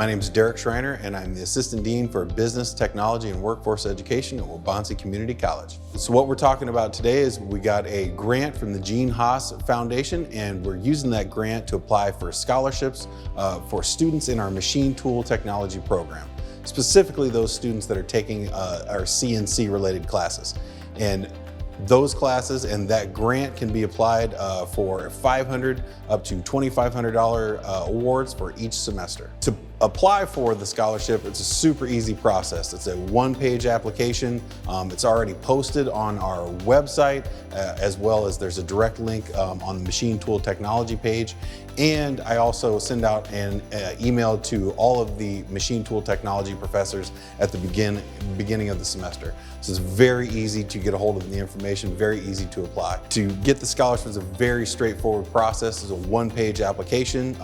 My name is Derek Schreiner, and I'm the Assistant Dean for Business, Technology, and Workforce Education at Waubonsee Community College. So what we're talking about today is we got a grant from the Gene Haas Foundation, and we're using that grant to apply for scholarships for students in our machine tool technology program, specifically those students that are taking our CNC related classes. And those classes and that grant can be applied for $500 up to $2,500 awards for each semester. To apply for the scholarship, it's a super easy process. It's a one-page application. It's already posted on our website, as well as there's a direct link on the machine tool technology page. And I also send out an email to all of the machine tool technology professors at the beginning of the semester. So it's very easy to get a hold of the information, very easy to apply. To get the scholarship is a very straightforward process. It's a one-page application,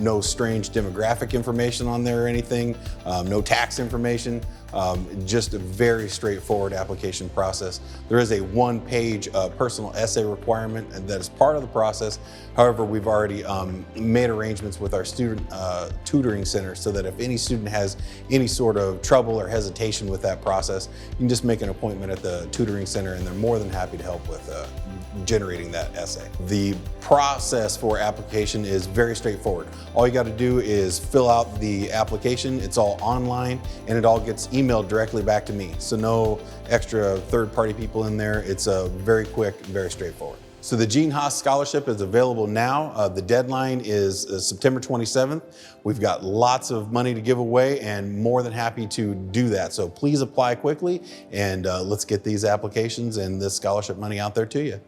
no strange demographic information on there or anything, no tax information, just a very straightforward application process. There is a one-page personal essay requirement that is part of the process. However, we've already made arrangements with our student tutoring center so that if any student has any sort of trouble or hesitation with that process, you can just make an appointment at the tutoring center and they're more than happy to help with generating that essay. The process for application is very straightforward. All you got to do is fill out the application. It's all online and it all gets emailed directly back to me. So no extra third-party people in there. It's very quick, very straightforward. So the Gene Haas Scholarship is available now. The deadline is September 27th. We've got lots of money to give away and more than happy to do that. So please apply quickly and let's get these applications and this scholarship money out there to you.